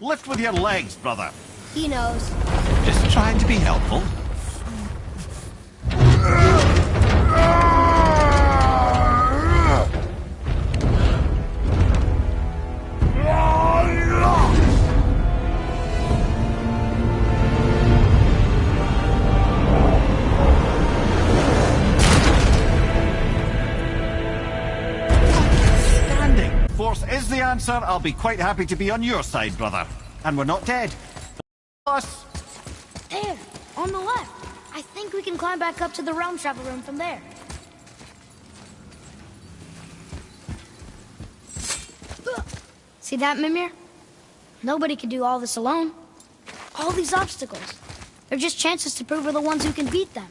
Lift with your legs, brother. He knows. Just trying to be helpful. Force is the answer. I'll be quite happy to be on your side, brother. And we're not dead. Us. There, on the left. I think we can climb back up to the realm travel room from there. See that, Mimir? Nobody can do all this alone. All these obstacles. They're just chances to prove we're the ones who can beat them.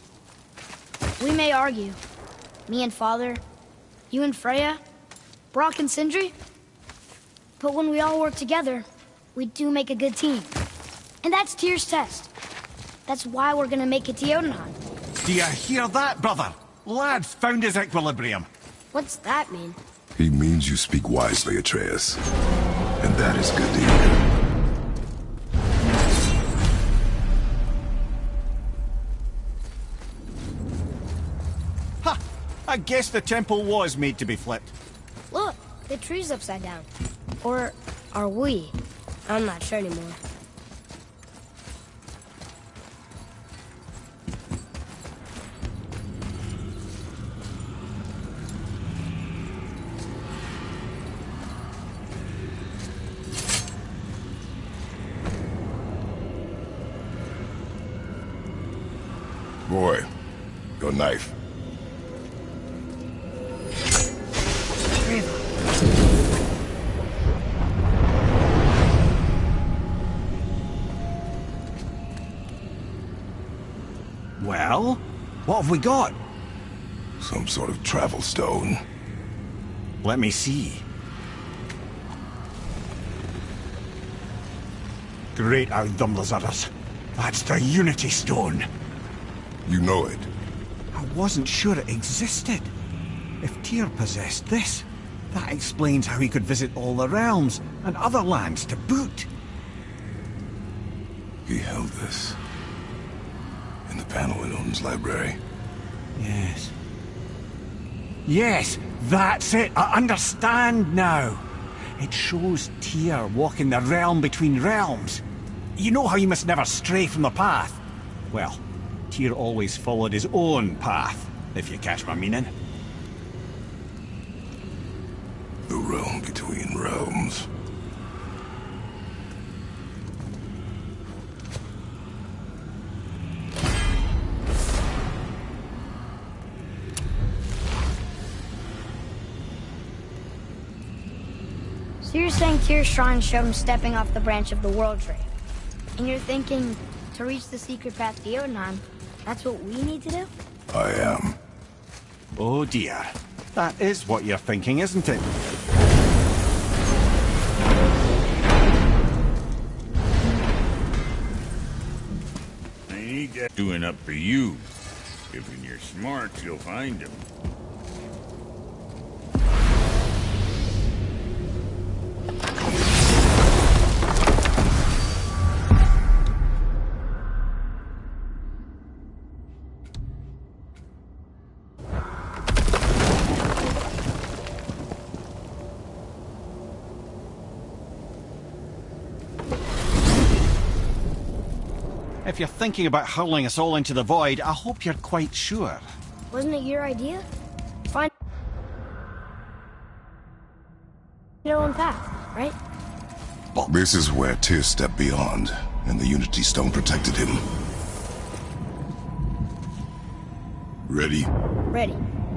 We may argue. Me and Father, you and Freya, Brock and Sindri. But when we all work together, we do make a good team. And that's Tyr's test. That's why we're gonna make it to Jotunheim. Do you hear that, brother? Lad's found his equilibrium. What's that mean? He means you speak wisely, Atreus. And that is good to hear. Ha! I guess the temple was made to be flipped. Look, the tree's upside down. Or are we? I'm not sure anymore. Boy, your knife. Well, what have we got? Some sort of travel stone. Let me see. Great Outdumblers. That's the Unity Stone. You know it. I wasn't sure it existed. If Tyr possessed this, that explains how he could visit all the realms and other lands to boot. He held this in the panel in Odin's library. Yes. Yes, that's it. I understand now. It shows Tyr walking the realm between realms. You know how you must never stray from the path? Well, Tyr always followed his own path, if you catch my meaning. The realm between realms. So you're saying Tyr's shrine showed him stepping off the branch of the World Tree. And you're thinking, to reach the secret path to Jotunheim, that's what we need to do? I am. Oh dear. That is what you're thinking, isn't it? I ain't that doing up for you. If you're smart, you'll find him. If you're thinking about hurling us all into the void, I hope you're quite sure. Wasn't it your idea? Find your own path, right? This is where Tyr stepped beyond, and the Unity Stone protected him. Ready? Ready.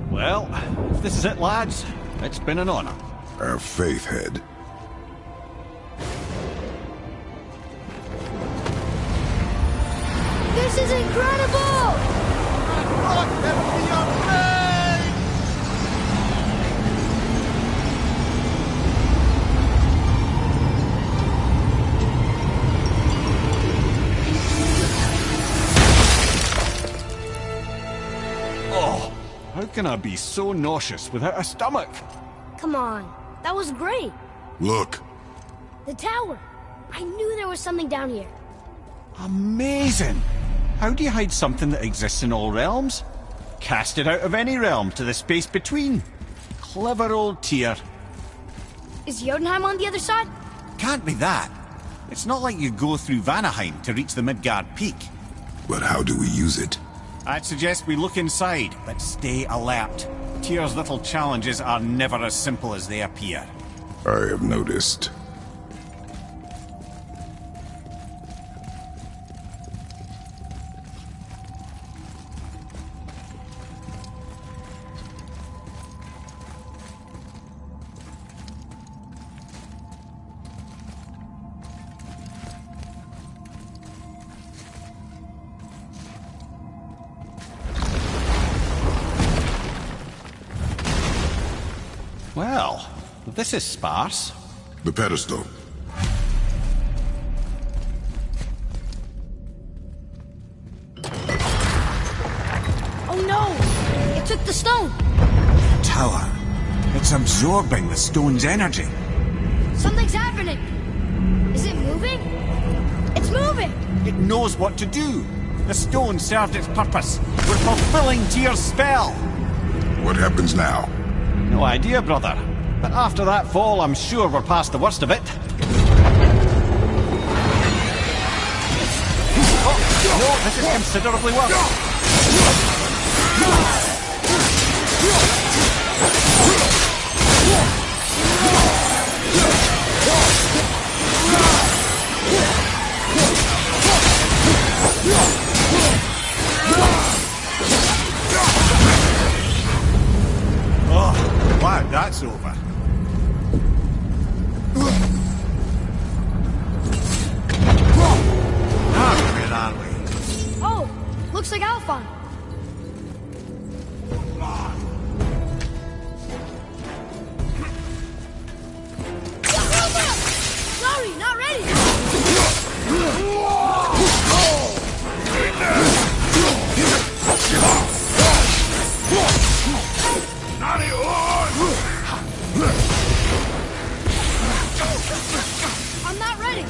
Well, if this is it, lads, it's been an honor. Our faith head. This is incredible! Oh, how can I be so nauseous without a stomach? Come on, that was great. Look. The tower. I knew there was something down here. Amazing! How do you hide something that exists in all realms? Cast it out of any realm to the space between. Clever old Tyr. Is Jotunheim on the other side? Can't be that. It's not like you go through Vanaheim to reach the Midgard Peak. But how do we use it? I'd suggest we look inside, but stay alert. Tyr's little challenges are never as simple as they appear. I have noticed. Well, this is sparse. The pedestal. Oh no! It took the stone! Tower. It's absorbing the stone's energy. Something's happening! Is it moving? It's moving! It knows what to do. The stone served its purpose. We're fulfilling Tyr's spell. What happens now? No idea, brother. But after that fall, I'm sure we're past the worst of it. Oh, no, this is considerably worse. Oh, wow, that's over. Now, where are we? Oh, looks like Alphon. Sorry, not ready. I'm not ready.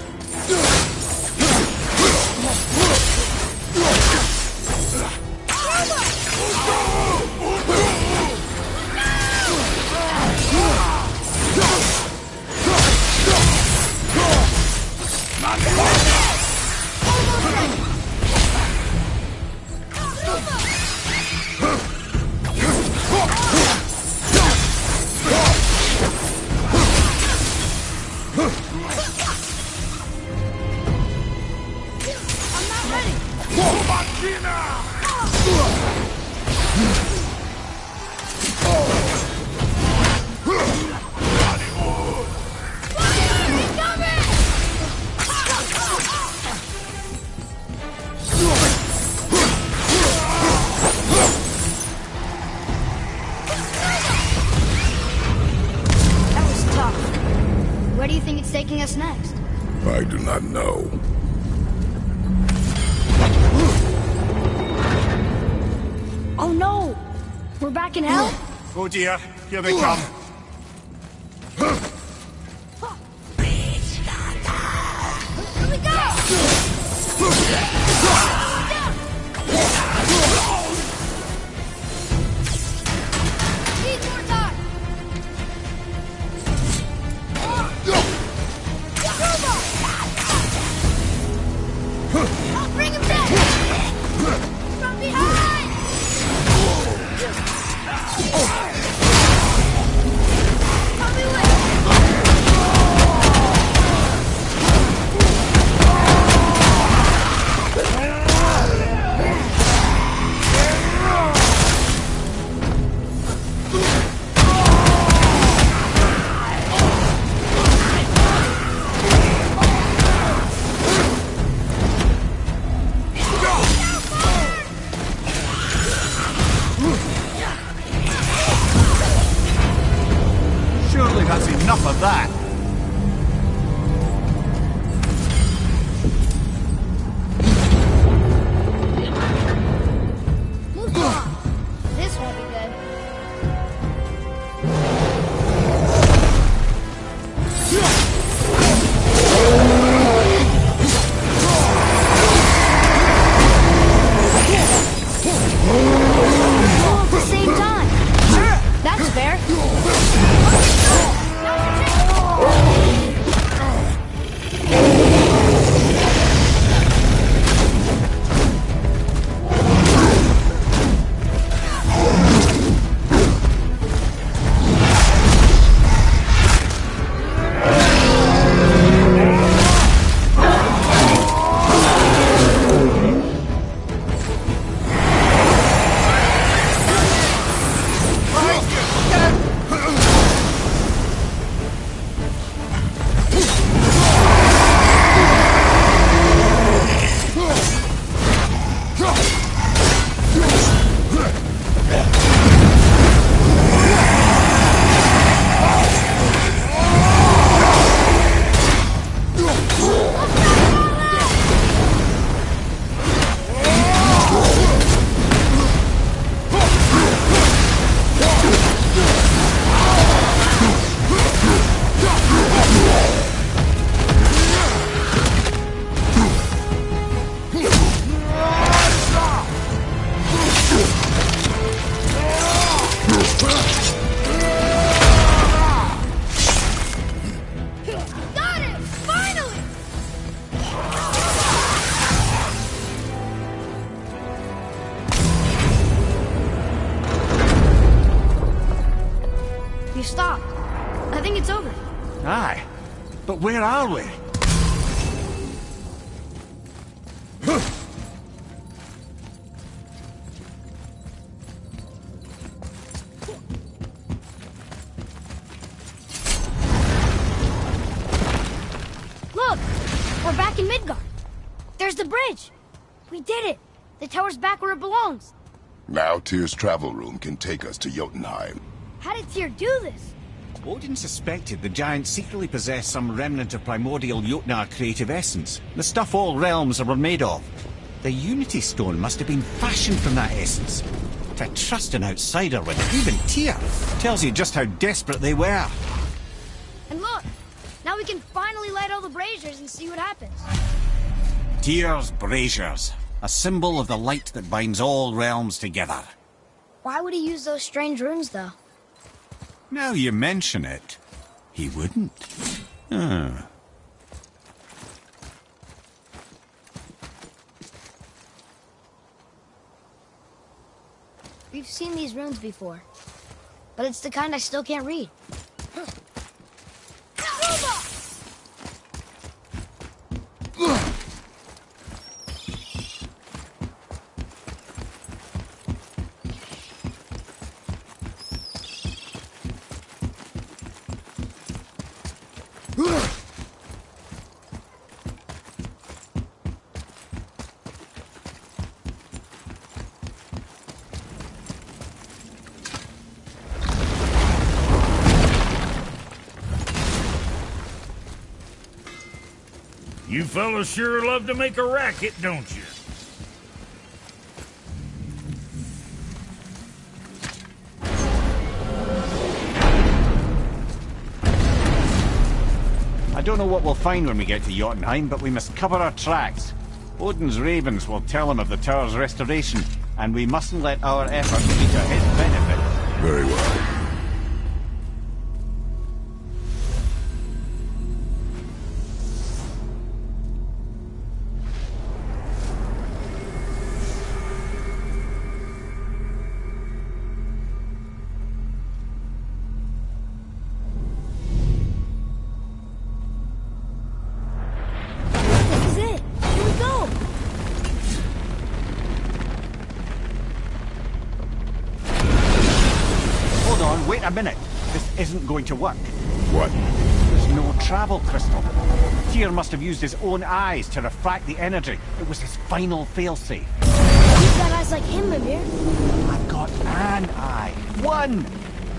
Where do you think it's taking us next? I do not know. Oh no! We're back in hell? Oh dear, here they come. Here we go! Need more time! I'll bring him down! From behind! Coming with! Surely that's enough of that. Move along. This won't be good. I think it's over. Aye. But where are we? Look! We're back in Midgard. There's the bridge. We did it. The tower's back where it belongs. Now Tyr's travel room can take us to Jotunheim. How did Tyr do this? Odin suspected the giants secretly possessed some remnant of primordial Jotnar creative essence, the stuff all realms were made of. The Unity Stone must have been fashioned from that essence. To trust an outsider when even Tyr tells you just how desperate they were. And look! Now we can finally light all the braziers and see what happens. Tyr's braziers, a symbol of the light that binds all realms together. Why would he use those strange runes, though? Now you mention it, he wouldn't. We've seen these runes before, but it's the kind I still can't read. You fellas sure love to make a racket, don't you? I don't know what we'll find when we get to Jotunheim, but we must cover our tracks. Odin's ravens will tell him of the tower's restoration, and we mustn't let our efforts be to his benefit. Very well. This is it! Here we go! Hold on, wait a minute. This isn't going to work. What? There's no travel crystal. Tyr must have used his own eyes to refract the energy. It was his final failsafe. You've got eyes like him, Mimir. I've got an eye. One!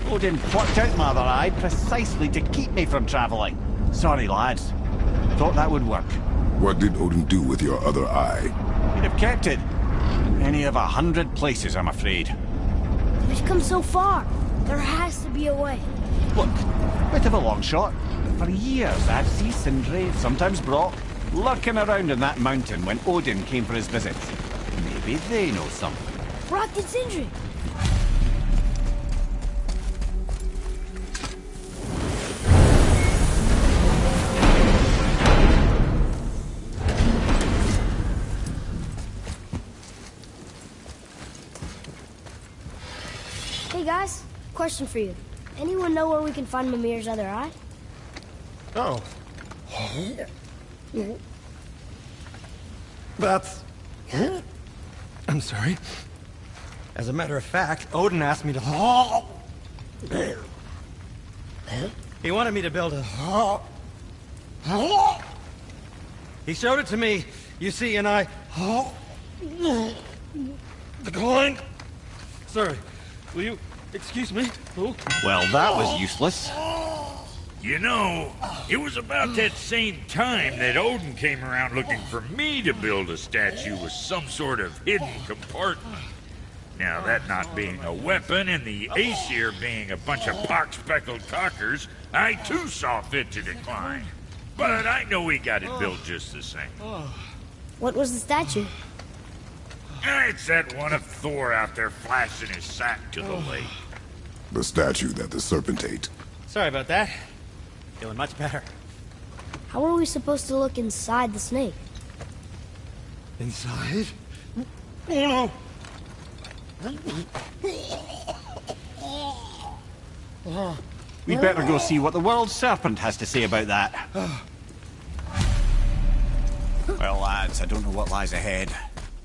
Odin plucked out my other eye precisely to keep me from travelling. Sorry, lads. Thought that would work. What did Odin do with your other eye? He'd have kept it. Any of 100 places, I'm afraid. We've come so far. There has to be a way. Look, bit of a long shot. For years, I'd see Sindri, sometimes Brock, lurking around in that mountain when Odin came for his visits. Maybe they know something. Brock and Sindri. Hey guys, question for you. Anyone know where we can find Mimir's other eye? Oh. That's... I'm sorry. As a matter of fact, Odin asked me to... He wanted me to build a... He showed it to me, you see, and I... Declined. Sorry. Will you excuse me? Oh. Well, that was useless. You know, it was about that same time that Odin came around looking for me to build a statue with some sort of hidden compartment. Now, that not being a weapon and the Aesir being a bunch of pock-speckled cockers, I too saw fit to decline. But I know we got it built just the same. What was the statue? It's that one of Thor out there flashing his sack to the lake. The statue that the serpent ate. Sorry about that. Feeling much better. How are we supposed to look inside the snake? Inside? Oh no! We'd better go see what the world's serpent has to say about that. Well, lads, I don't know what lies ahead,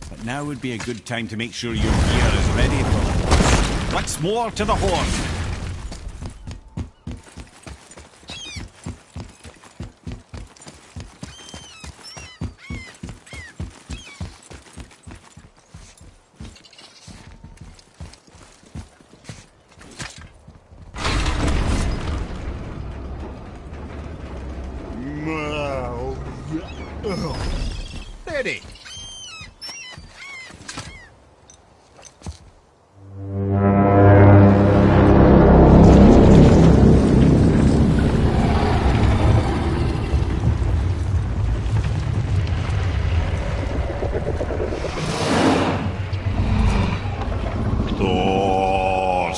but now would be a good time to make sure your gear is ready for the horse. Once more to the horse! Ready.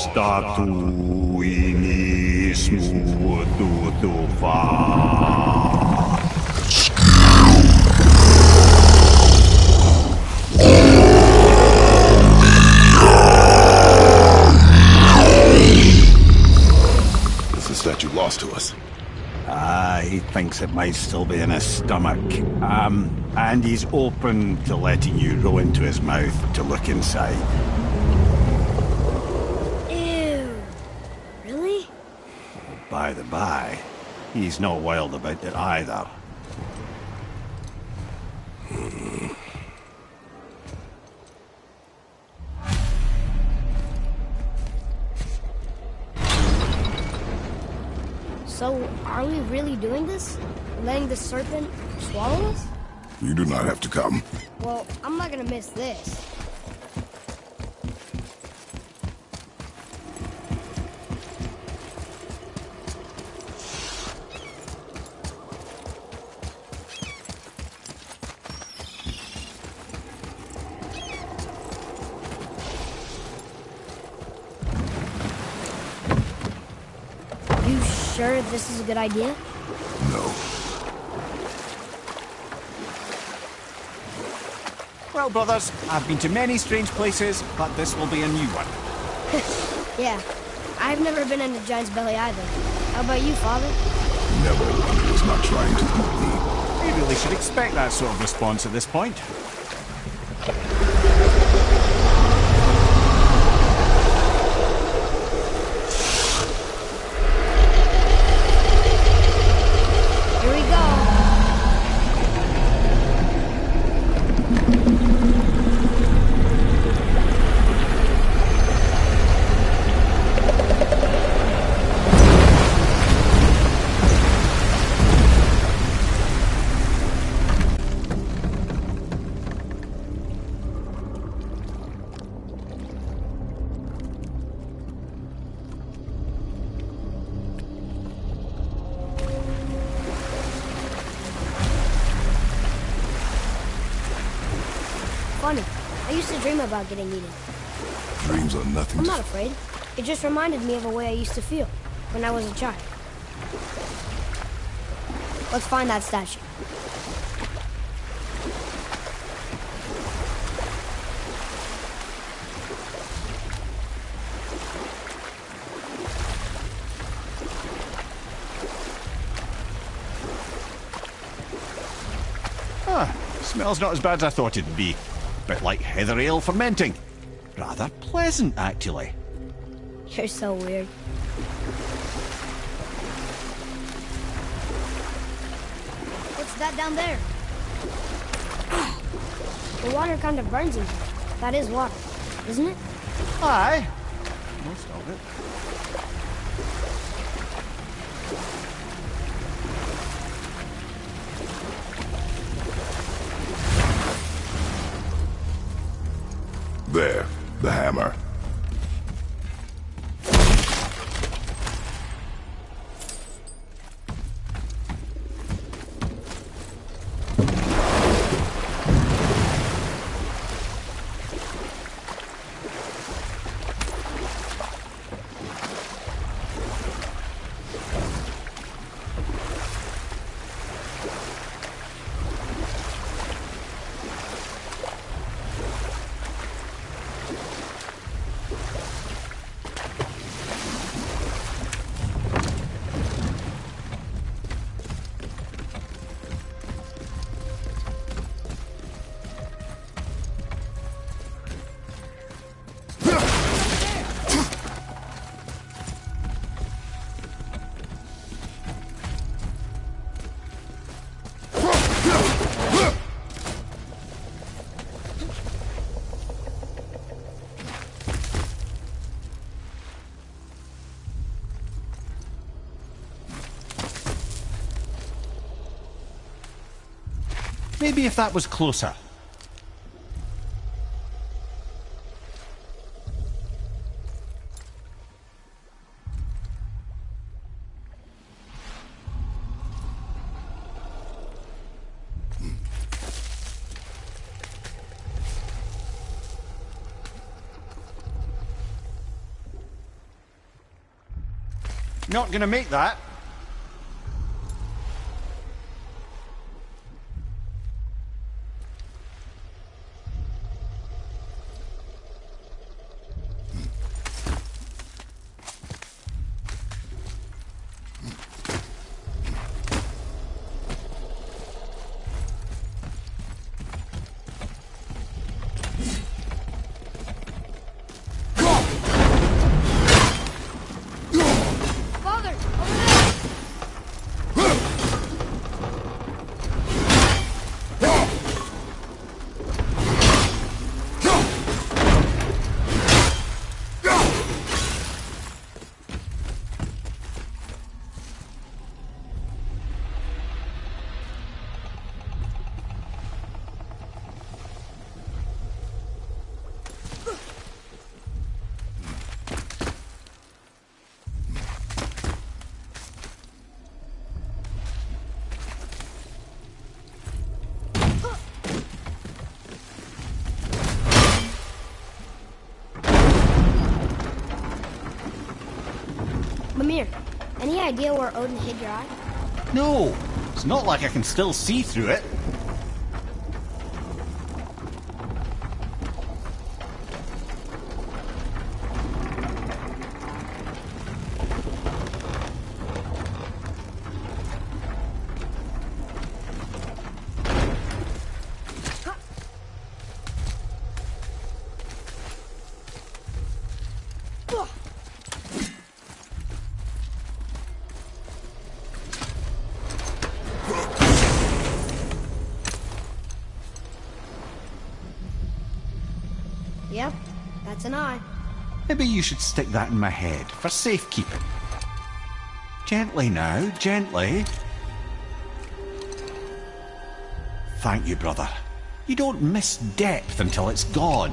Statu inismu tutufa. Is the statue lost to us? He thinks it might still be in his stomach. And he's open to letting you row into his mouth to look inside. Ew. Really? By the by, he's not wild about it either. So, are we really doing this? Letting the serpent swallow us? You do not have to come. Well, I'm not gonna miss this. You sure this is a good idea? No. Well, brothers, I've been to many strange places, but this will be a new one. Yeah. I've never been in a giant's belly either. How about you, Father? Never. He was not trying to eat me. We really should expect that sort of response at this point. Here we go. Funny. I used to dream about getting eaten. Dreams are nothing I'm to... not afraid. It just reminded me of a way I used to feel when I was a child. Let's find that statue. Smells not as bad as I thought it'd be. Bit like heather ale fermenting. Rather pleasant, actually. You're so weird. What's that down there? The water kind of burns in here. That is water, isn't it? Aye. Most of it. There. The hammer. Maybe if that was closer. Not gonna make that. Father, over there! Mimir, any idea where Odin hid your eye? No, it's not like I can still see through it. Yep, that's an eye. Maybe you should stick that in my head for safekeeping. Gently now, gently. Thank you, brother. You don't miss depth until it's gone.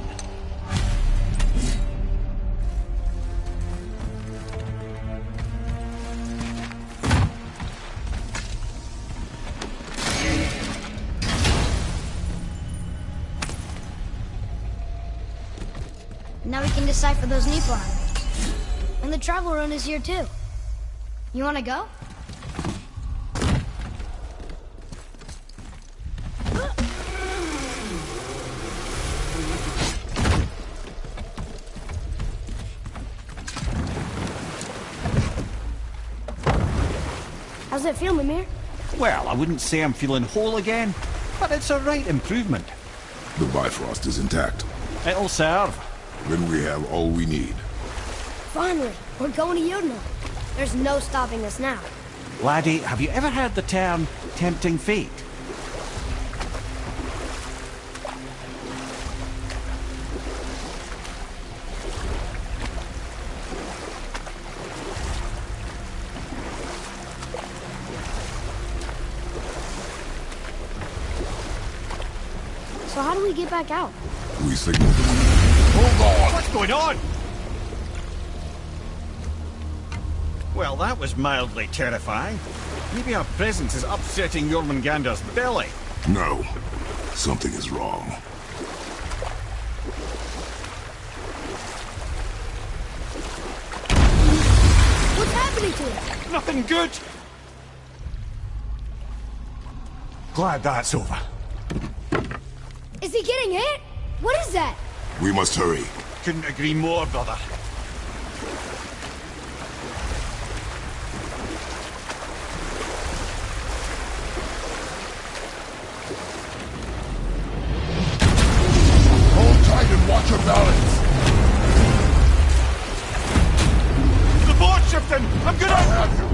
Now we can decipher those Niflheim. And the travel rune is here too. You wanna go? How's it feel, Mimir? Well, I wouldn't say I'm feeling whole again, but it's a right improvement. The Bifrost is intact. It'll serve. Then we have all we need. Finally, we're going to Jotunheim. There's no stopping us now. Laddie, have you ever heard the term tempting fate? So how do we get back out? We signal them. Hold on! What's going on? Well, that was mildly terrifying. Maybe our presence is upsetting Jormungandr's belly. No. Something is wrong. What's happening to it? Nothing good. Glad that's over. Is he getting hit? What is that? We must hurry. Couldn't agree more, brother. Hold tight and watch your balance. The board's shifting! I'm gonna... I have you.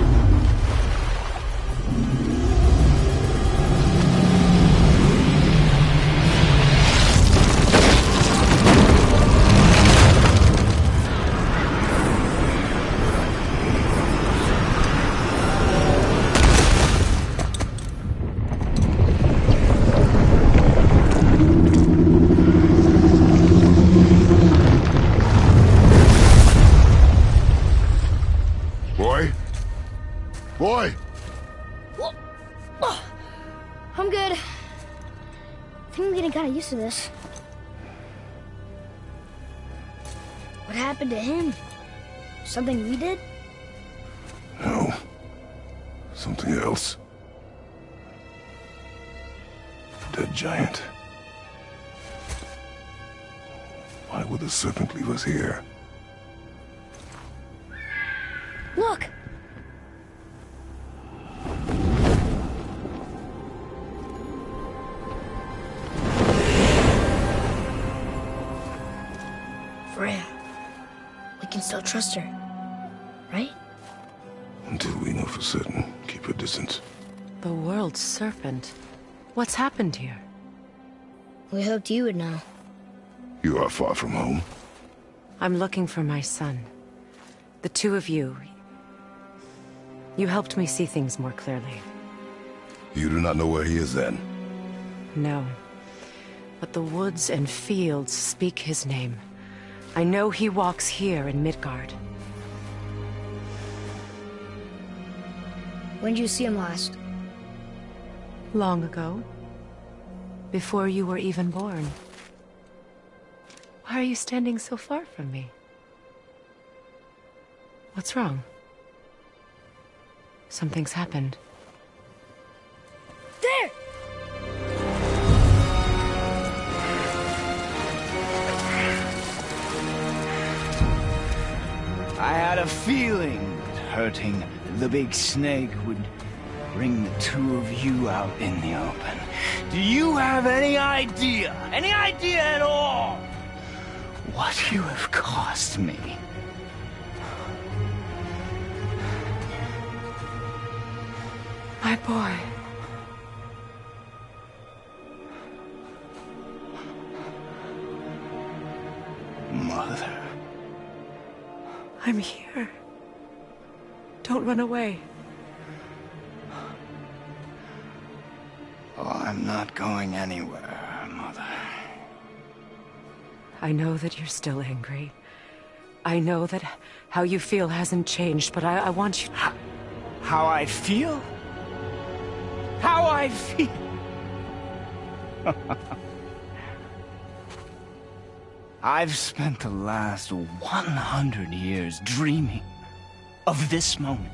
I'm good. I think I'm getting kind of used to this. What happened to him? Something we did? No. Something else. Dead giant. Why would the serpent leave us here? Look! Freya. We can still trust her, right? Until we know for certain, keep her distance. The world's serpent. What's happened here? We hoped you would know. You are far from home. I'm looking for my son. The two of you. You helped me see things more clearly. You do not know where he is then? No. But the woods and fields speak his name. I know he walks here in Midgard. When did you see him last? Long ago. Before you were even born. Why are you standing so far from me? What's wrong? Something's happened. There! I had a feeling that hurting the big snake would bring the two of you out in the open. Do you have any idea at all, what you have cost me? My boy. Mother. I'm here. Don't run away. Oh, I'm not going anywhere, Mother. I know that you're still angry. I know that how you feel hasn't changed, but I want you... How I feel? How I feel? I've spent the last 100 years dreaming of this moment.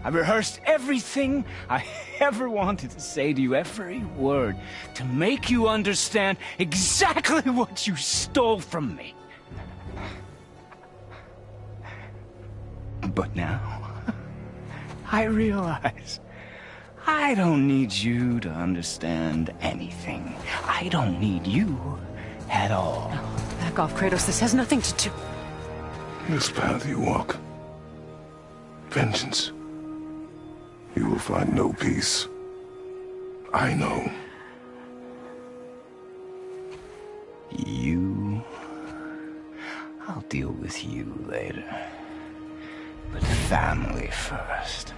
I've rehearsed everything I ever wanted to say to you, every word, to make you understand exactly what you stole from me. But now, I realize I don't need you to understand anything. I don't need you at all. No, back off, Kratos. This has nothing to do... This path you walk. Vengeance. You will find no peace. I know. You... I'll deal with you later. But family first.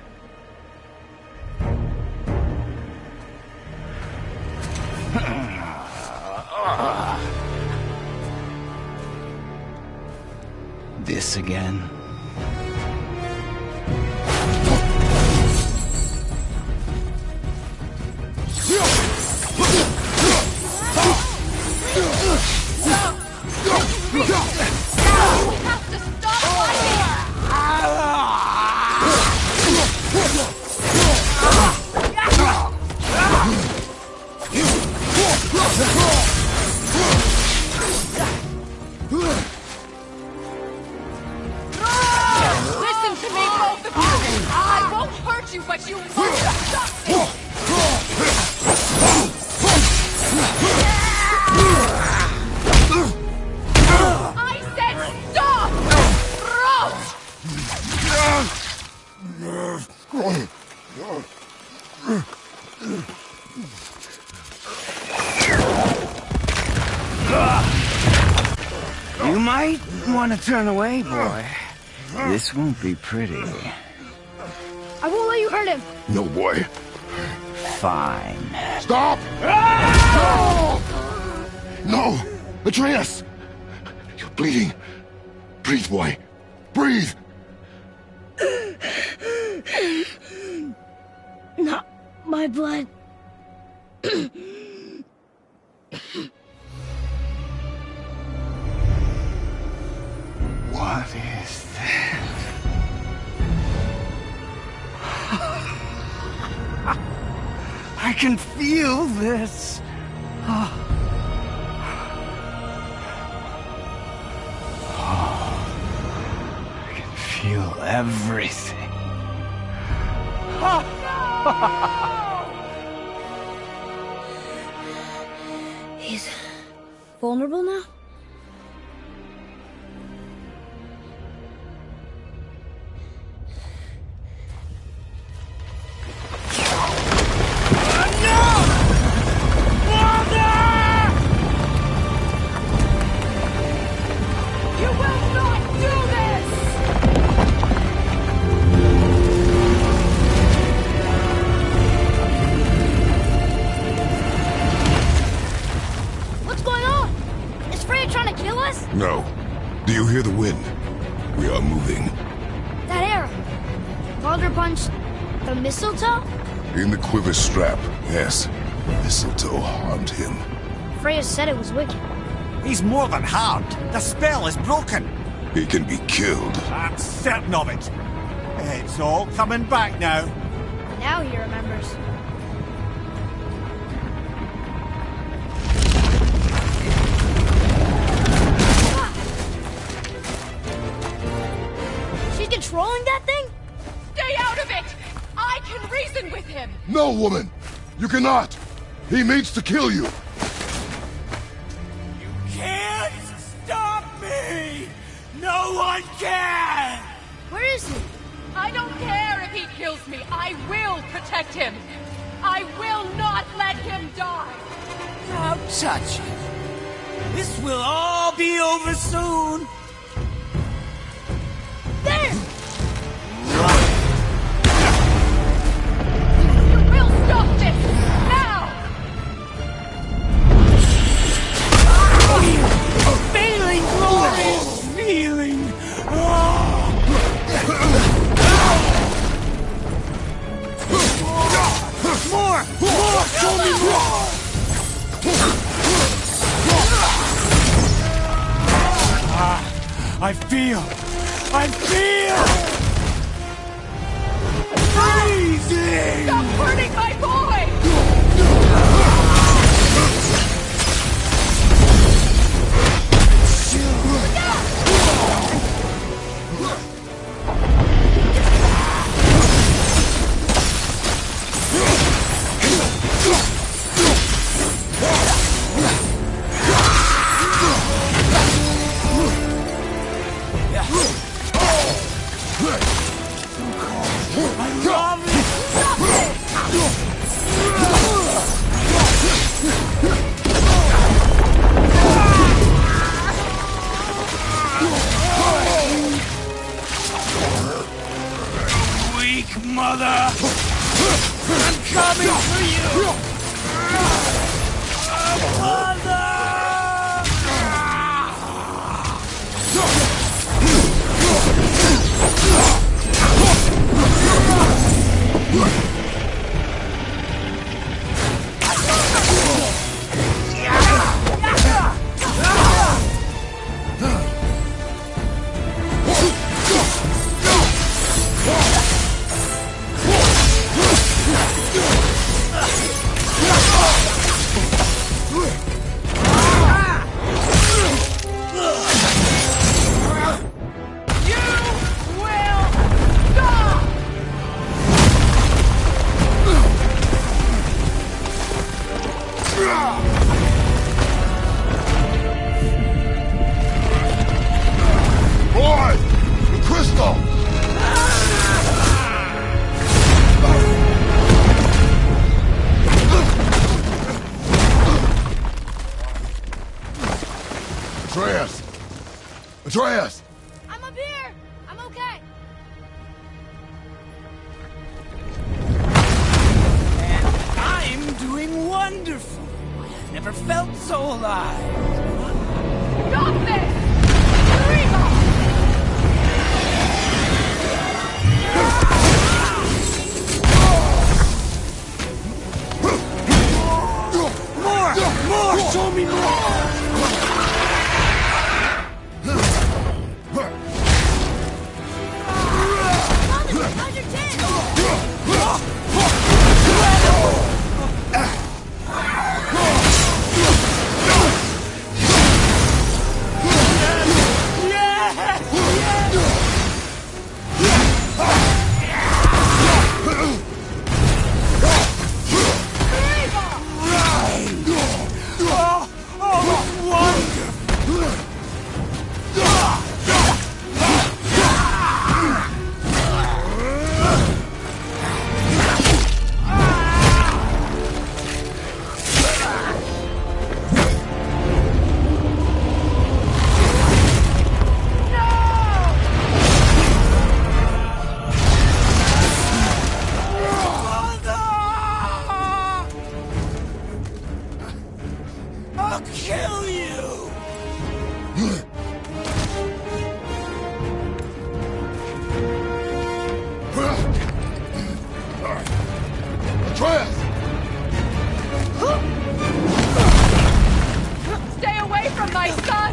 This again? Listen to me, both of you! I won't hurt you, but you must stop me! I said stop! You might want to turn away, boy. This won't be pretty. I won't let you hurt him. No, boy. Fine. Stop! No! Atreus! You're bleeding. Breathe, boy. Breathe! No. my blood. What is that? I can feel this. I can feel everything. He's vulnerable now? You will not do this! What's going on? Is Freya trying to kill us? No. Do you hear the wind? We are moving. That arrow. Baldur punched the mistletoe? In the quiver strap, yes. Mistletoe harmed him. Freya said it was wicked. He's more than harmed. The spell is broken. He can be killed. I'm certain of it. It's all coming back now. Now he remembers. She's controlling that thing? Stay out of it! I can reason with him! No, woman! You cannot! He means to kill you! Can't stop me! No one can! Where is he? I don't care if he kills me. I will protect him. I will not let him die. Don't touch it. This will all be over soon. There! You will stop this now! Feeling glorious feeling. More! Show me more! I feel freezing! Stop hurting my boy! Weak mother! I'm coming for you! Mother! Boy! The crystal! Atreus! Atreus! I'm up here! I'm okay! I'm doing wonderful. I've never felt so alive. Stop this! Freya! Show me more! How's your chin? I'll kill you! Atreus! Stay away from my son!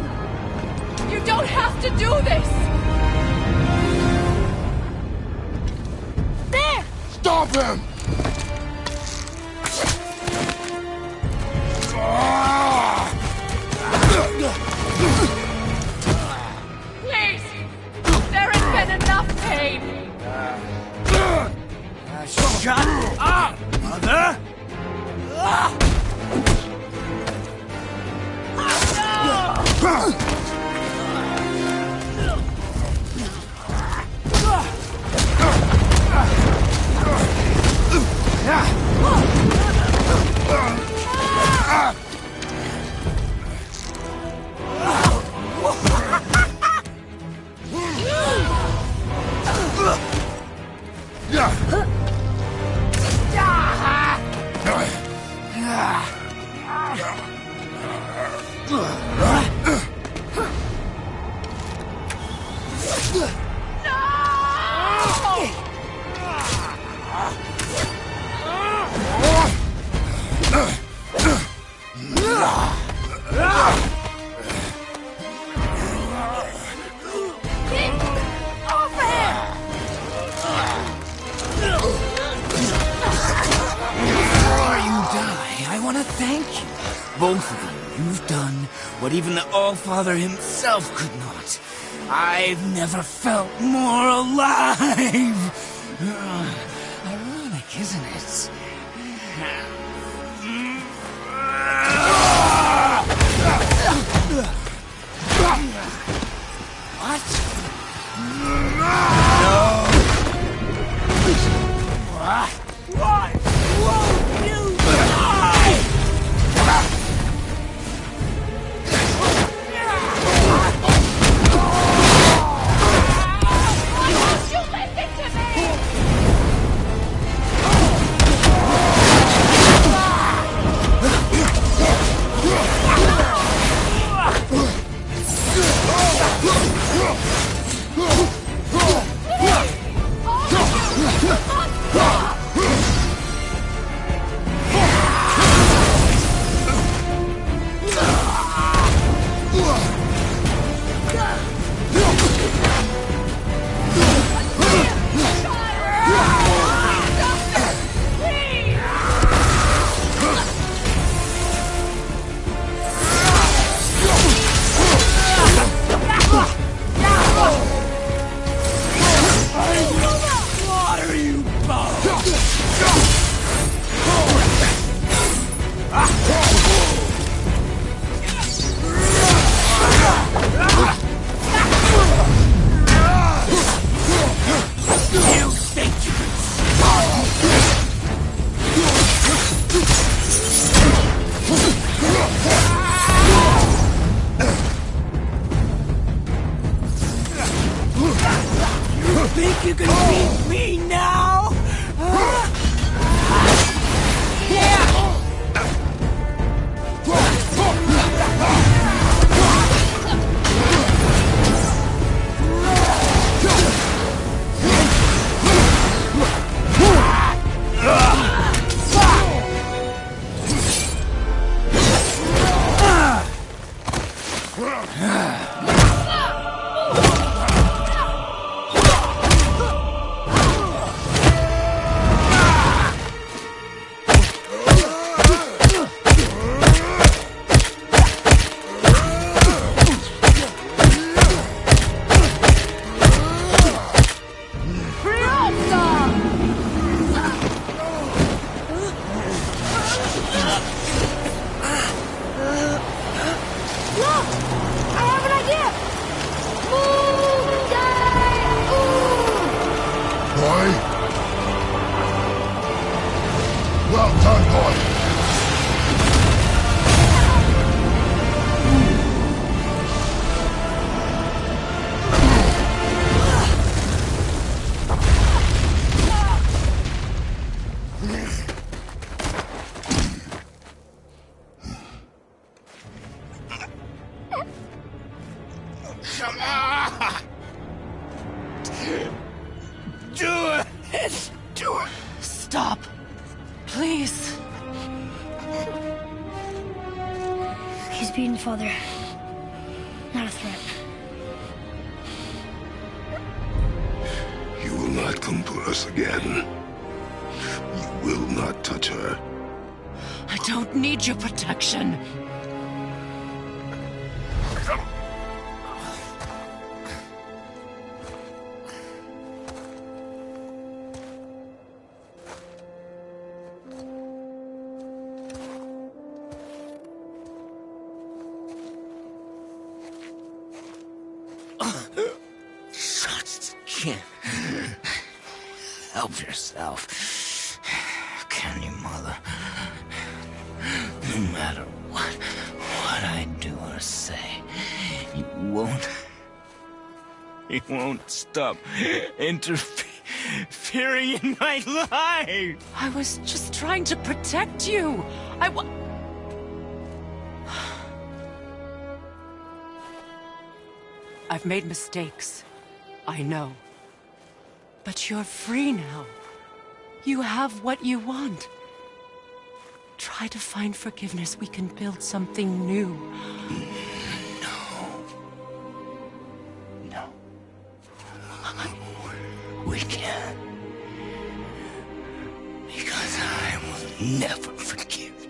You don't have to do this! There! Stop him! Please! There has been enough pain! Shut up, Mother! Both of you, you've done what even the All-Father himself could not. I've never felt more alive! Ironic, isn't it? What? No! What? Won't you die? Well done, boy. Come on! Do it! Do it! Stop. Please. He's beaten, Father. Not a threat. You will not come to us again. You will not touch her. I don't need your protection. Help yourself. Can you, Mother? No matter what I do or say, you won't stop interfering in my life. I was just trying to protect you. I've made mistakes. I know. But you're free now. You have what you want. Try to find forgiveness. We can build something new. No. We can't. Because I will never forgive you.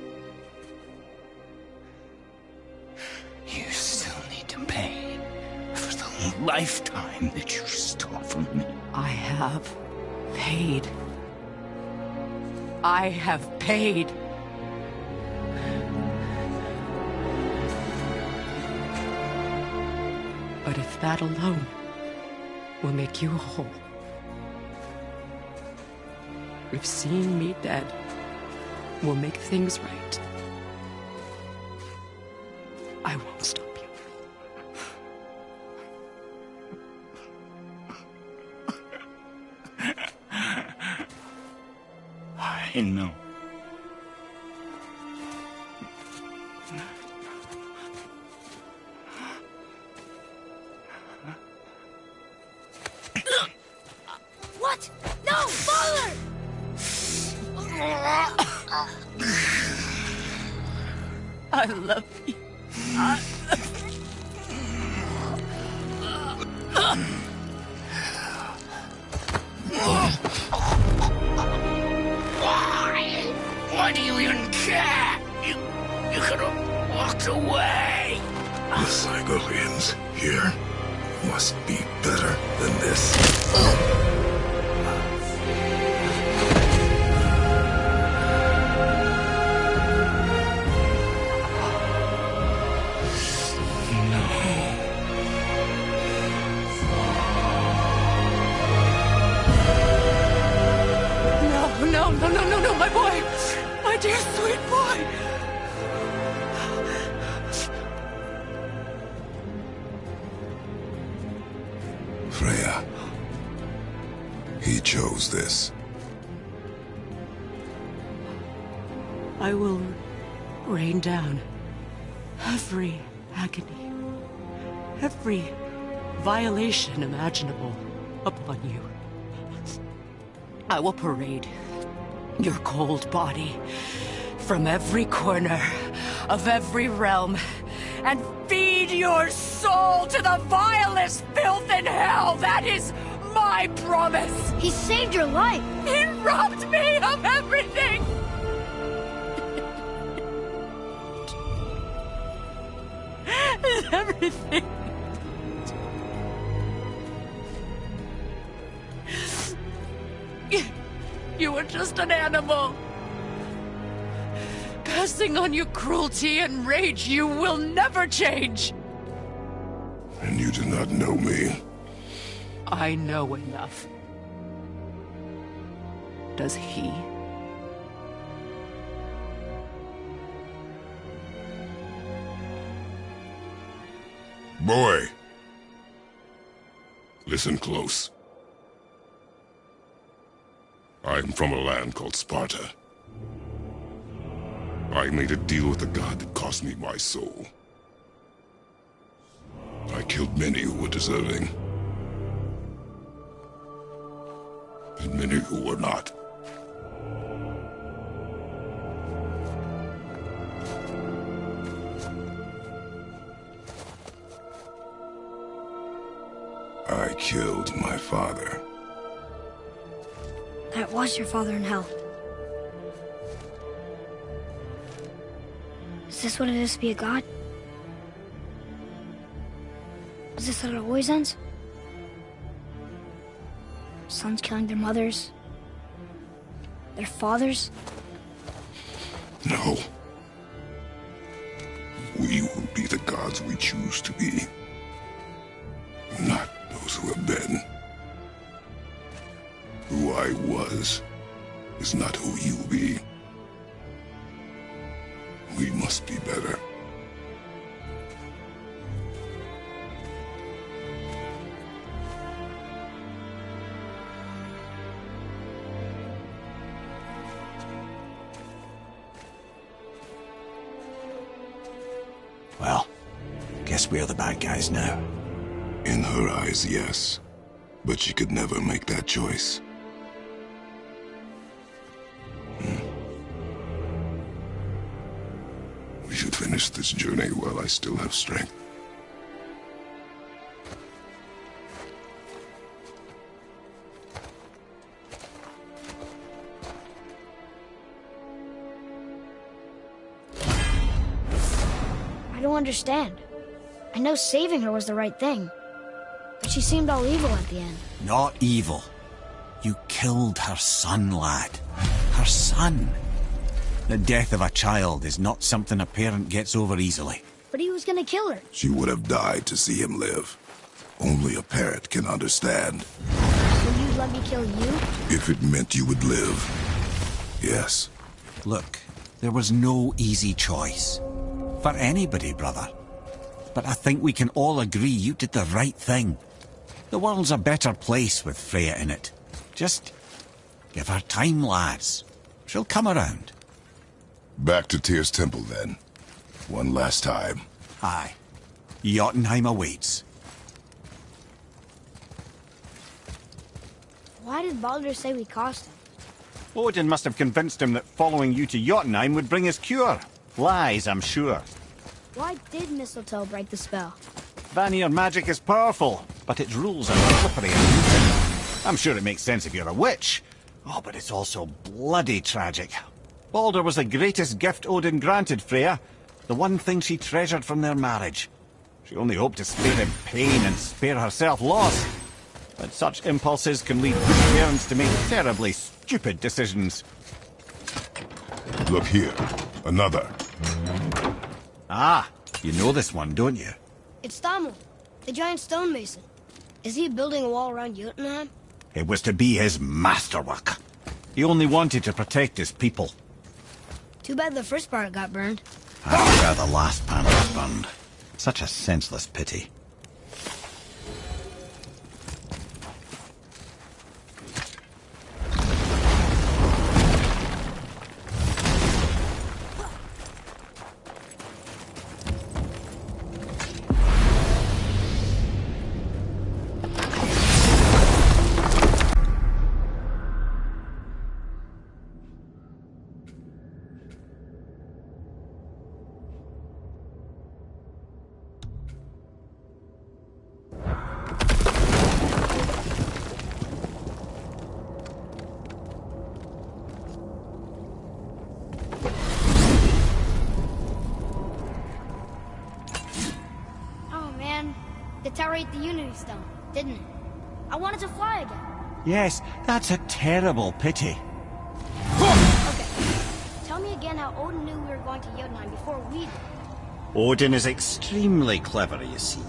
You still need to pay for the lifetime that you stole from me. I have paid. I have paid. But if that alone will make you whole, if seeing me dead will make things right, I won't stop you. I know. What? No, Father! I love you. Why do you even care? You could have walked away. The Cygolians here must be better than this. No, my boy! My dear sweet boy! Freya. He chose this. I will rain down every agony, every violation imaginable upon you. I will parade your cold body from every corner of every realm and feed your soul to the vilest filth in hell. That is my promise. He saved your life. He robbed me of everything. Everything. You were just an animal. Passing on your cruelty and rage, you will never change. And you do not know me. I know enough. Does he? Boy. Listen close. I'm from a land called Sparta. I made a deal with the god that cost me my soul. I killed many who were deserving. And many who were not. I killed my father. That was your father in hell. Is this what it is to be a god? Is this how it always ends? Sons killing their mothers? Their fathers? No. We will be the gods we choose to be. Not those who have been. Who I was is not who you'll be. We must be better. Well, guess we're the bad guys now. In her eyes, yes. But she could never make that choice. We should finish this journey while I still have strength. I don't understand. I know saving her was the right thing. But she seemed all evil at the end. Not evil. You killed her son, lad. Her son. The death of a child is not something a parent gets over easily. But he was gonna kill her. She would have died to see him live. Only a parent can understand. So you'd let me kill you? If it meant you would live. Yes. Look, there was no easy choice. For anybody, brother. But I think we can all agree you did the right thing. The world's a better place with Freya in it. Just give her time, lads. She'll come around. Back to Tyr's temple, then. One last time. Aye. Jotunheim awaits. Why did Baldur say we cost him? Odin must have convinced him that following you to Jotunheim would bring his cure. Lies, I'm sure. Why did Mistletoe break the spell? Vanir magic is powerful, but its rules are slippery and loose. I'm sure it makes sense if you're a witch. Oh, but it's also bloody tragic. Baldur was the greatest gift Odin granted Freya. The one thing she treasured from their marriage. She only hoped to spare him pain and spare herself loss. But such impulses can lead parents to make terribly stupid decisions. Look here. Another. Ah, you know this one, don't you? It's Thamur, the giant stonemason. Is he building a wall around Jotunheim? It was to be his masterwork. He only wanted to protect his people. Too bad the first part got burned. I'd rather the last panel was burned. Such a senseless pity. The tower ate the Unity Stone, didn't it? I wanted to fly again. Yes, that's a terrible pity. Okay. Tell me again how Odin knew we were going to Jotunheim before we did. Odin is extremely clever, you see.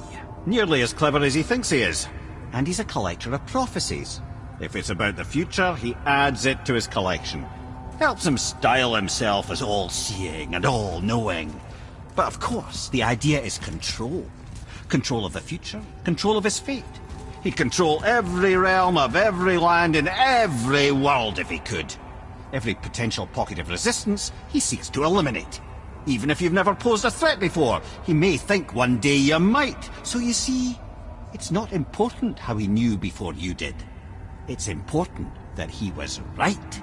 Nearly as clever as he thinks he is. And he's a collector of prophecies. If it's about the future, he adds it to his collection. Helps him style himself as all-seeing and all-knowing. But of course, the idea is control. Control of the future, control of his fate. He'd control every realm of every land in every world if he could. Every potential pocket of resistance he seeks to eliminate. Even if you've never posed a threat before, he may think one day you might. So you see, it's not important how he knew before you did. It's important that he was right.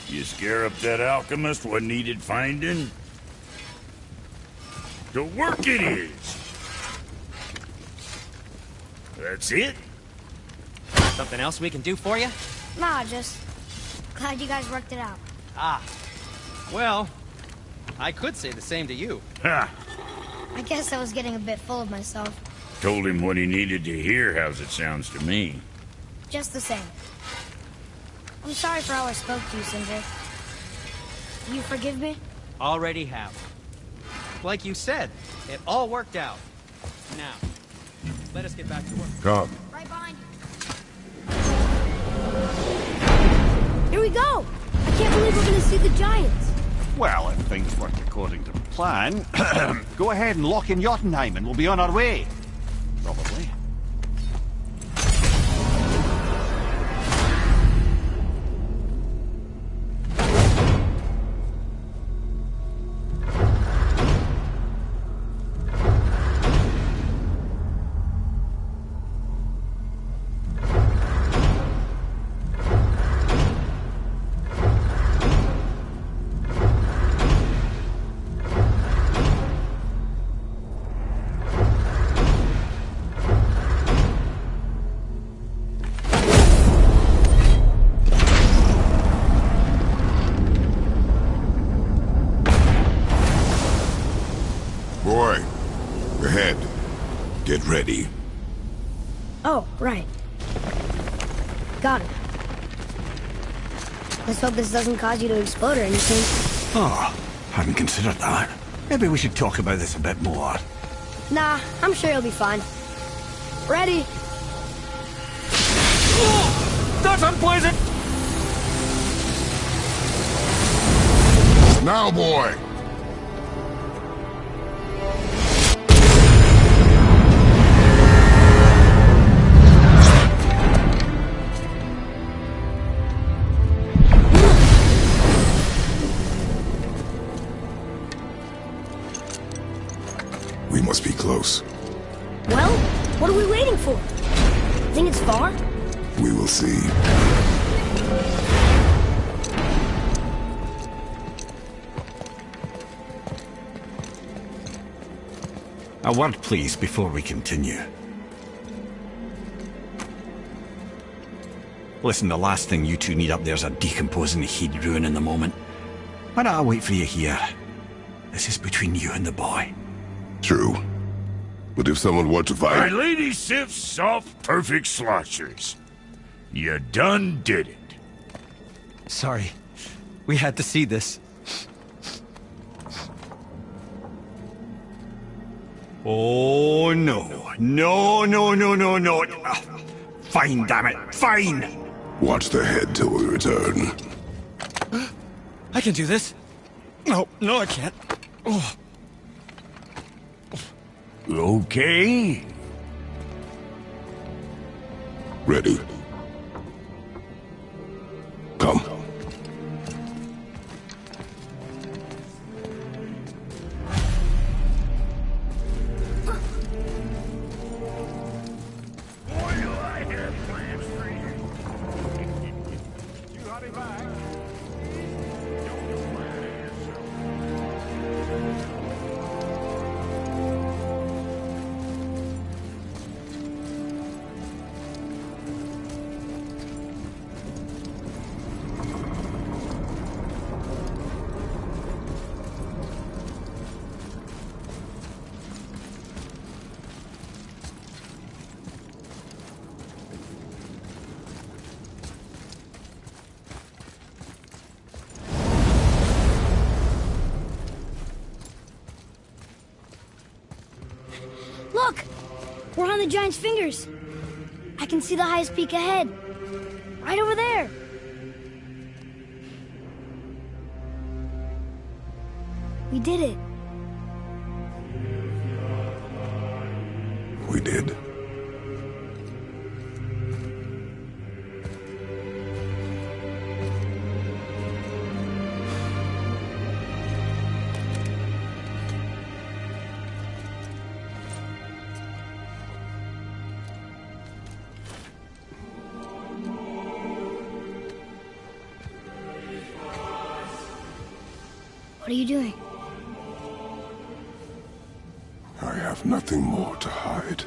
You scare up that alchemist what needed finding? The work it is! That's it? Something else we can do for you? Nah, just glad you guys worked it out. Ah. Well, I could say the same to you. Ha! I guess I was getting a bit full of myself. Told him what he needed to hear, how's it sounds to me. Just the same. I'm sorry for how I spoke to you, Sindri. You forgive me? Already have. Like you said, it all worked out. Now, let us get back to work. Come. Right behind you. Here we go! I can't believe we're gonna see the giants. Well, if things work according to plan, go ahead and lock in Jotunheim and we'll be on our way. Probably. Boy, ahead. Get ready. Oh, right. Got it. Let's hope this doesn't cause you to explode or anything. Oh, hadn't considered that. Maybe we should talk about this a bit more. Nah, I'm sure you'll be fine. Ready? Oh, that's unpleasant! Now, boy! We must be close. Well, what are we waiting for? Think it's far? We will see. A word, please, before we continue. Listen, the last thing you two need up there's a decomposing heat ruin in the moment. Why don't I wait for you here? This is between you and the boy. True. But if someone were to My fight... lady Sif's soft, perfect sloshers. You done did it. Sorry. We had to see this. Oh, no. No, no, no, no, no. Fine, damn it. Fine! Watch the head till we return. I can do this. No, I can't. Oh. Okay. Ready. Come. Boy, do I have plans for you. You hurry back. We're on the giant's fingers. I can see the highest peak ahead. Right over there. We did it. We did. What are you doing? I have nothing more to hide.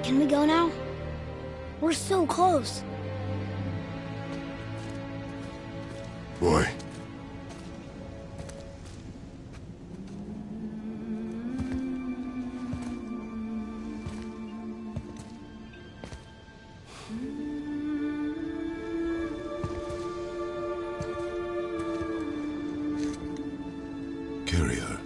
Can we go now? We're so close. Boy. Carry her.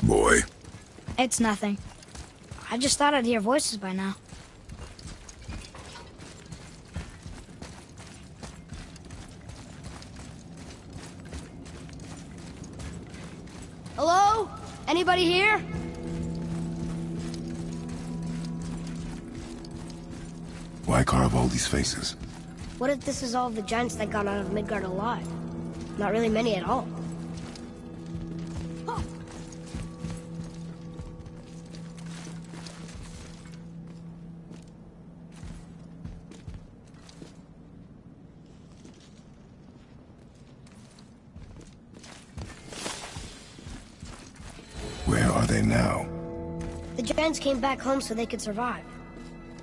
Boy. It's nothing. I just thought I'd hear voices by now. Hello? Anybody here? Why carve all these faces? What if this is all the giants that got out of Midgard alive? Not really many at all. Where are they now? The giants came back home so they could survive.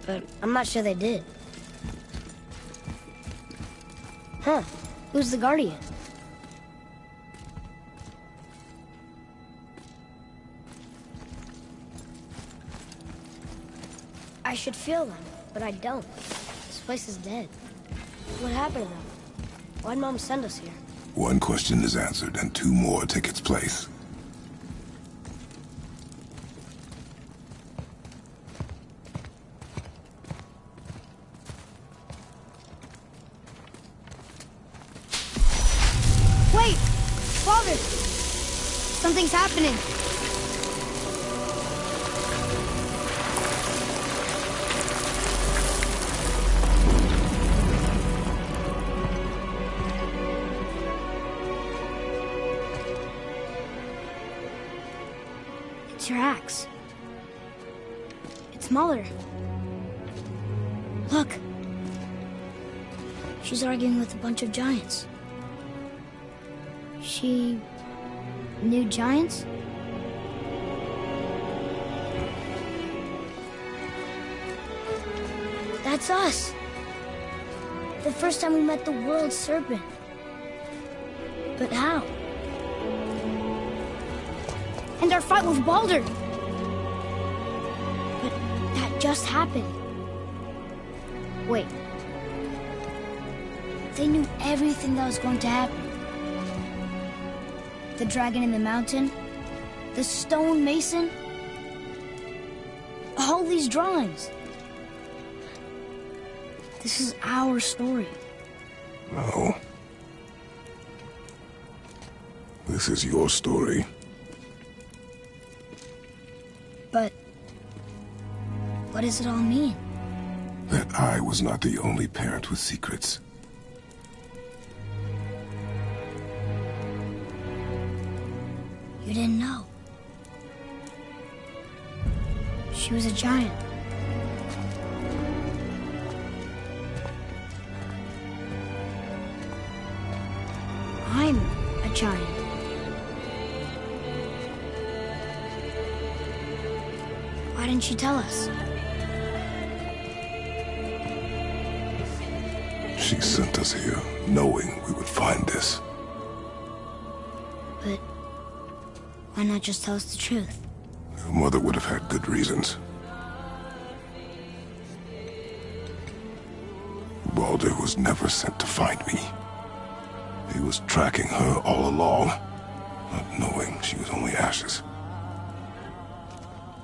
But I'm not sure they did. Huh. Who's the guardian? I should feel them, but I don't. This place is dead. What happened to them? Why'd Mom send us here? One question is answered, and two more take its place. Wait! Father! Something's happening. It's your axe. It's smaller. Look. She's arguing with a bunch of giants. She knew giants? That's us. The first time we met the world's serpent. But how? And our fight with Baldur. But that just happened. Wait. They knew everything that was going to happen. The dragon in the mountain, the stone mason, all these drawings. This is our story. No. This is your story. But what does it all mean? That I was not the only parent with secrets. You didn't know. She was a giant. Why didn't she tell us? She sent us here, knowing we would find this. But why not just tell us the truth? Your mother would have had good reasons. Baldur was never sent to find me. He was tracking her all along, not knowing she was only ashes.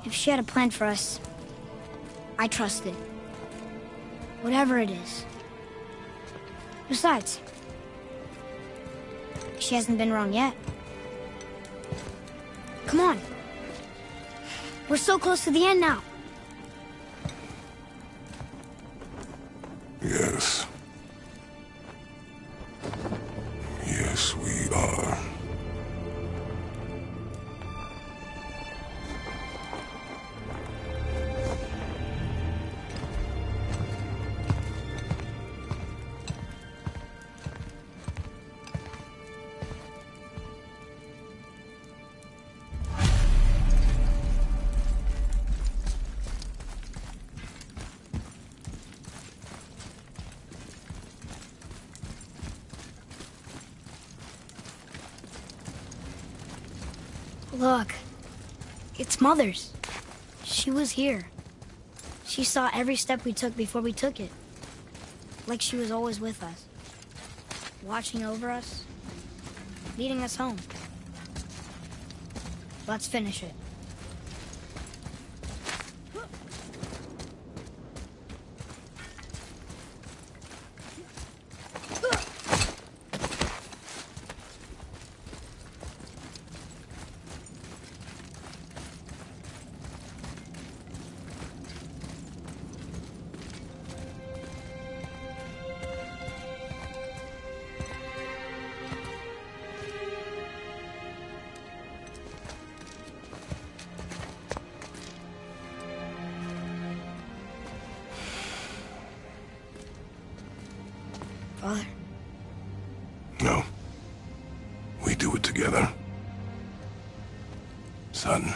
If she had a plan for us, I trust it. Whatever it is. Besides, she hasn't been wrong yet. Come on. We're so close to the end now. Yes. Yes, we are. Look, it's Mother's. She was here. She saw every step we took before we took it. Like she was always with us. Watching over us. Leading us home. Let's finish it. Father? No. We do it together. Son.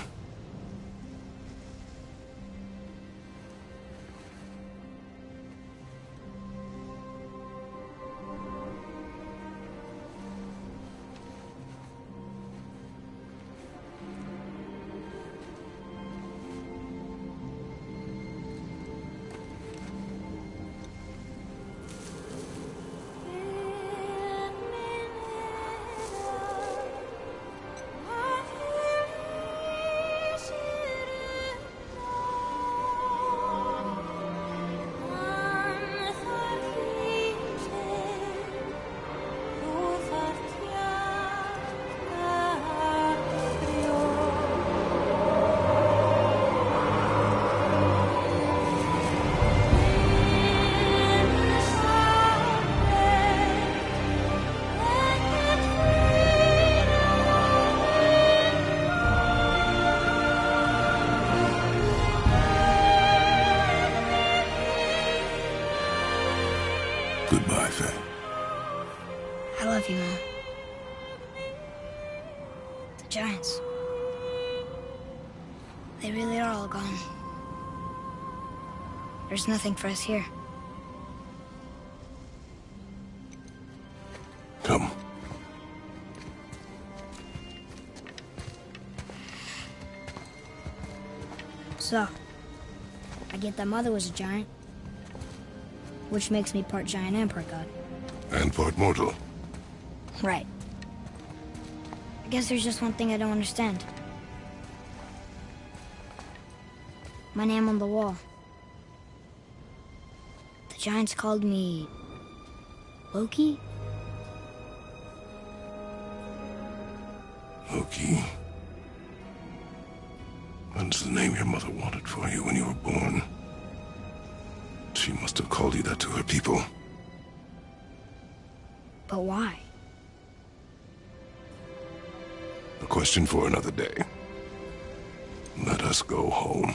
Goodbye, Faye. I love you, Mom. The giants. They really are all gone. There's nothing for us here. Come. So, I get that Mother was a giant, which makes me part giant and part god. And part mortal. Right. I guess there's just one thing I don't understand. My name on the wall. The giants called me... Loki? Loki. That's the name your mother wanted for you when you were born. She must have called you that to her people. But why? A question for another day. Let us go home.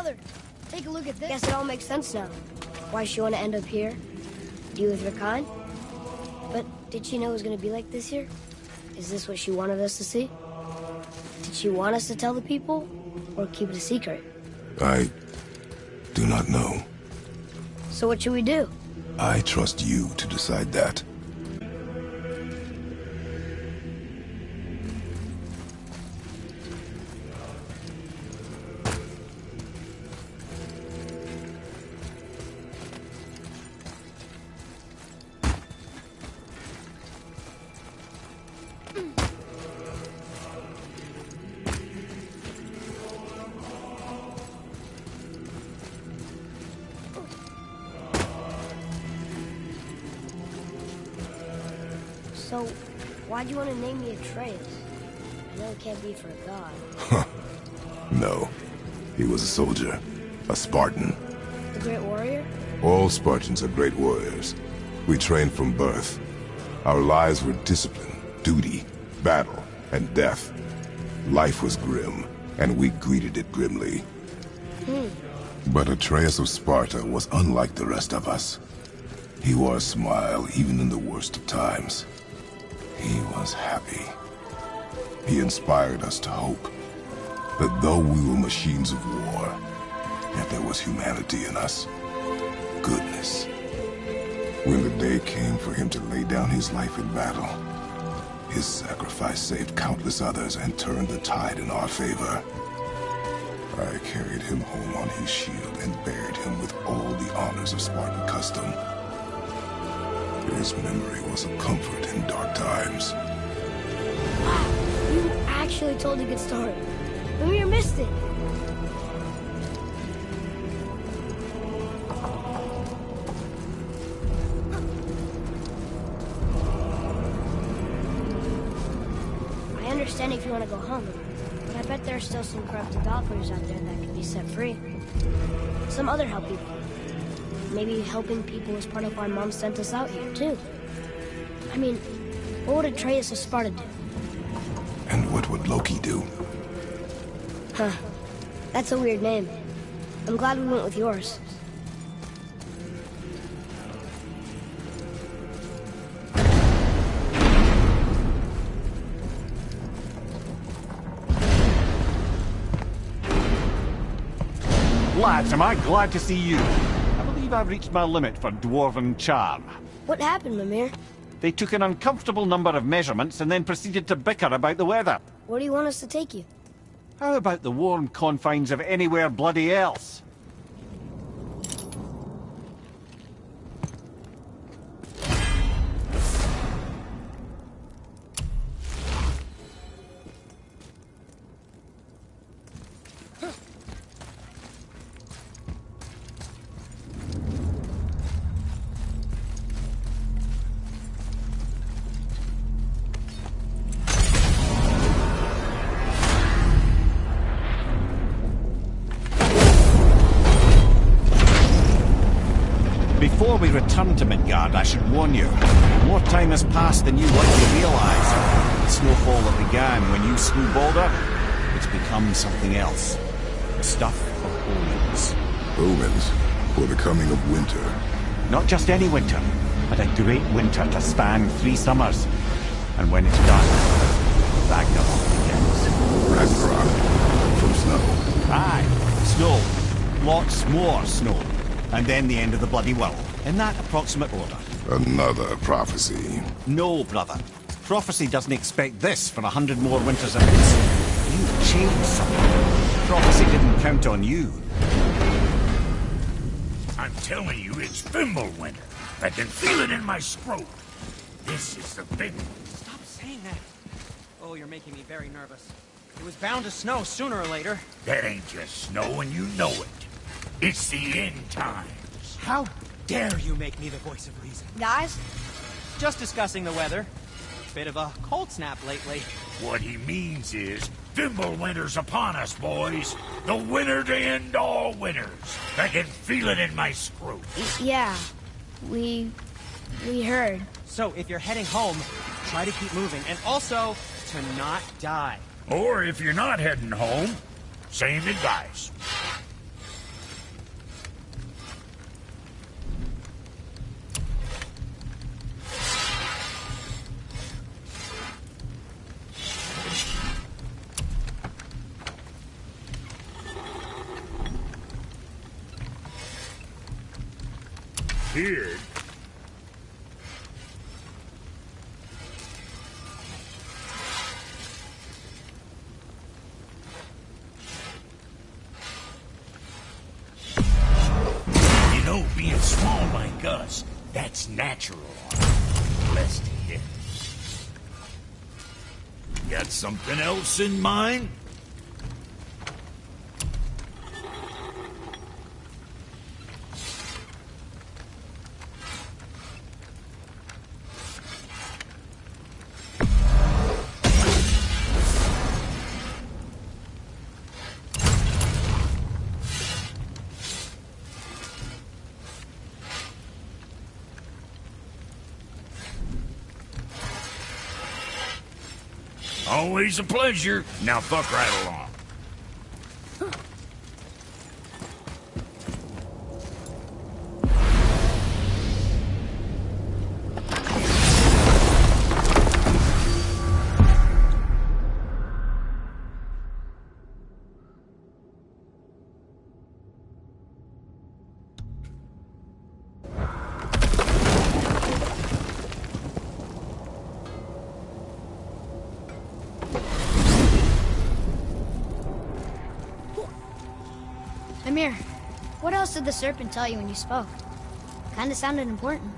Mother, take a look at this. Guess it all makes sense now. Why she want to end up here? Deal with her kind? But did she know it was going to be like this here? Is this what she wanted us to see? Did she want us to tell the people? Or keep it a secret? I do not know. So what should we do? I trust you to decide that. So, why'd you want to name me Atreus? I know it can't be for a god. No. He was a soldier. A Spartan. The great warrior? All Spartans are great warriors. We trained from birth. Our lives were discipline, duty, battle, and death. Life was grim, and we greeted it grimly. But Atreus of Sparta was unlike the rest of us. He wore a smile even in the worst of times. He was happy. He inspired us to hope that though we were machines of war, yet there was humanity in us. Goodness. When the day came for him to lay down his life in battle, his sacrifice saved countless others and turned the tide in our favor. I carried him home on his shield and buried him with all the honors of Spartan custom. His memory was a comfort in dark times. You actually told a good story. Mimir missed it. I understand if you want to go home, but I bet there are still some corrupted Valkyries out there that can be set free. Some other help people. Maybe helping people was part of why Mom sent us out here, too. I mean, what would Atreus of Sparta do? And what would Loki do? Huh. That's a weird name. I'm glad we went with yours. Lads, am I glad to see you. I believe I've reached my limit for dwarven charm. What happened, Mimir? They took an uncomfortable number of measurements and then proceeded to bicker about the weather. Where do you want us to take you? How about the warm confines of anywhere bloody else? Before we return to Midgard, I should warn you, more time has passed than you likely realize. The snowfall that began when you slew Balder, it's become something else. The stuff of omens. Omens for the coming of winter. Not just any winter, but a great winter to span 3 summers. And when it's done, Ragnarok begins. Ragnarok from snow. Aye, snow. Lots more snow. And then the end of the bloody world, in that approximate order. Another prophecy. No, brother. Prophecy doesn't expect this for 100 more winters of its. You changed something. Prophecy didn't count on you. I'm telling you, it's Fimbulwinter. I can feel it in my scrotum. This is the big one. Stop saying that. Oh, you're making me very nervous. It was bound to snow sooner or later. That ain't just snow, and you know it. It's the end times. How dare you make me the voice of reason? Guys? Just discussing the weather. Bit of a cold snap lately. What he means is, Fimbulwinter's upon us, boys. The winter to end all winters. I can feel it in my scrotum. Yeah. We heard. So, if you're heading home, try to keep moving. And also, to not die. Or if you're not heading home, same advice. disappeared. You know, being small like us, that's natural. Blessed here. Got something else in mind? Always a pleasure. Now fuck right along. Mimir, what else did the serpent tell you when you spoke? Kinda sounded important.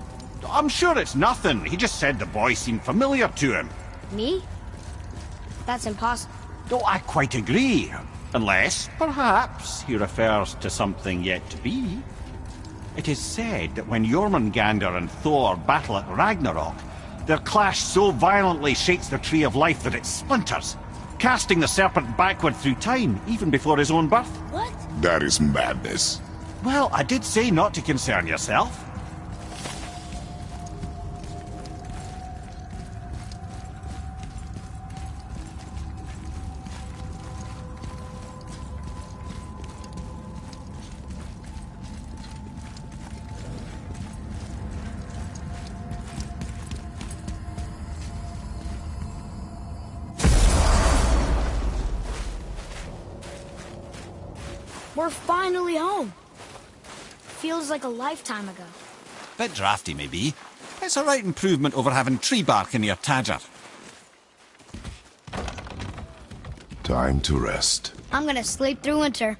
I'm sure it's nothing. He just said the boy seemed familiar to him. Me? That's impossible. Oh, I quite agree. Unless, perhaps, he refers to something yet to be. It is said that when Jormungandr and Thor battle at Ragnarok, their clash so violently shakes the Tree of Life that it splinters, casting the serpent backward through time, even before his own birth. What? That is madness. Well, I did say not to concern yourself. We're finally home. Feels like a lifetime ago. Bit drafty, maybe. It's a right improvement over having tree bark in your tadger. Time to rest. I'm gonna sleep through winter.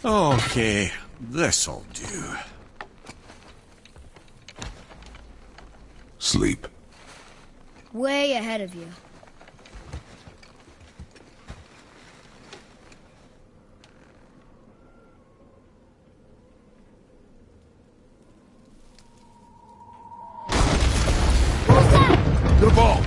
Okay, this'll do. Sleep. Way ahead of you. What's that? The ball!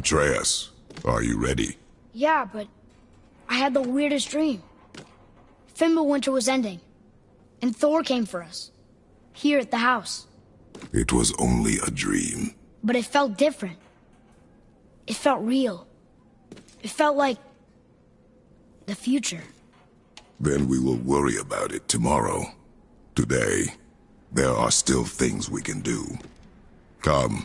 Atreus, are you ready? Yeah, but I had the weirdest dream. Fimbulwinter was ending, and Thor came for us. Here at the house. It was only a dream. But it felt different. It felt real. It felt like the future. Then we will worry about it tomorrow. Today, there are still things we can do. Come.